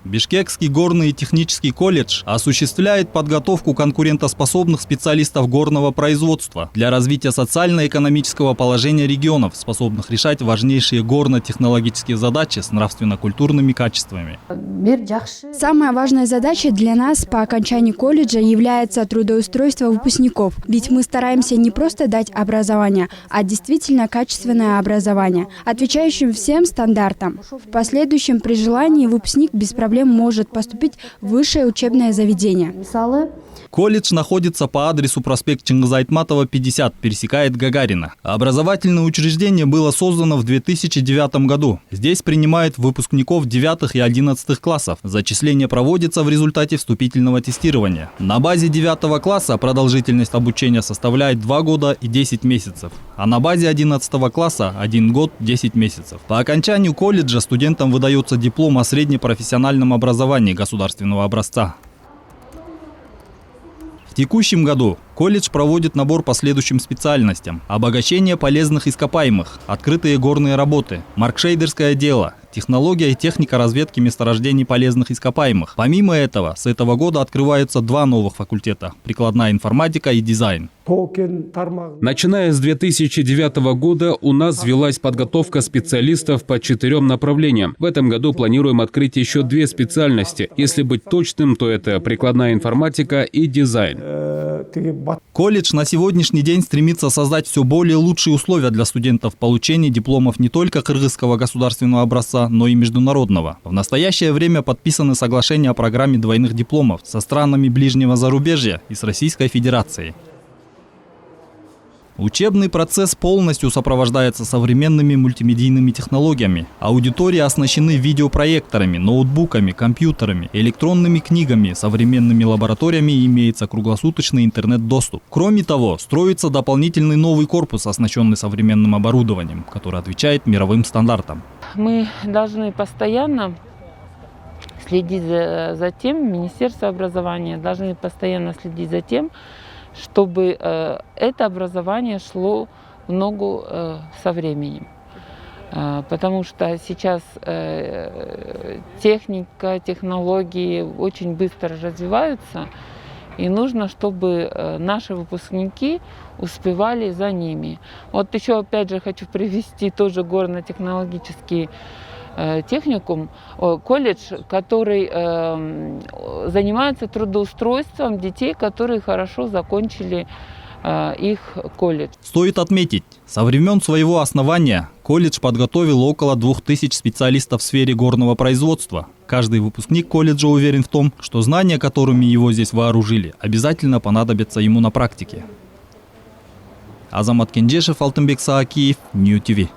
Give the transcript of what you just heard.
Бишкекский горный и технический колледж осуществляет подготовку конкурентоспособных специалистов горного производства для развития социально-экономического положения регионов, способных решать важнейшие горно-технологические задачи с нравственно-культурными качествами. Самая важная задача для нас по окончании колледжа является трудоустройство выпускников. Ведь мы стараемся не просто дать образование, а действительно качественное образование, отвечающее всем стандартам. В последующем при желании выпускник без проблем может поступить в высшее учебное заведение. Колледж находится по адресу проспект Чингиза Айтматова, 50, пересекает Гагарина. Образовательное учреждение было создано в 2009 году. Здесь принимают выпускников 9 и 11 классов. Зачисление проводится в результате вступительного тестирования. На базе 9 класса продолжительность обучения составляет 2 года и 10 месяцев, а на базе 11 класса 1 год 10 месяцев. По окончанию колледжа студентам выдается диплом о среднепрофессиональном образовании государственного образца. В текущем году колледж проводит набор по следующим специальностям: обогащение полезных ископаемых, открытые горные работы, маркшейдерское дело, технология и техника разведки месторождений полезных ископаемых. Помимо этого, с этого года открываются 2 новых факультета – прикладная информатика и дизайн. Начиная с 2009 года у нас велась подготовка специалистов по 4 направлениям. В этом году планируем открыть еще 2 специальности. Если быть точным, то это прикладная информатика и дизайн. Колледж на сегодняшний день стремится создать все более лучшие условия для студентов получения дипломов не только кыргызского государственного образца, но и международного. В настоящее время подписаны соглашения о программе двойных дипломов со странами ближнего зарубежья и с Российской Федерацией. Учебный процесс полностью сопровождается современными мультимедийными технологиями. Аудитории оснащены видеопроекторами, ноутбуками, компьютерами, электронными книгами, современными лабораториями и имеется круглосуточный интернет-доступ. Кроме того, строится дополнительный новый корпус, оснащенный современным оборудованием, который отвечает мировым стандартам. Мы должны постоянно следить за тем, Министерство образования должны постоянно следить за тем, чтобы это образование шло в ногу со временем. Потому что сейчас техника, технологии очень быстро развиваются, и нужно, чтобы наши выпускники успевали за ними. Вот еще опять же хочу привести тоже горно-технологический техникум, колледж, который занимается трудоустройством детей, которые хорошо закончили их колледж. Стоит отметить, со времен своего основания колледж подготовил около 2000 специалистов в сфере горного производства. Каждый выпускник колледжа уверен в том, что знания, которыми его здесь вооружили, обязательно понадобятся ему на практике. Азамат Кенжешев, Алтынбек Саакиев, Нью ТВ.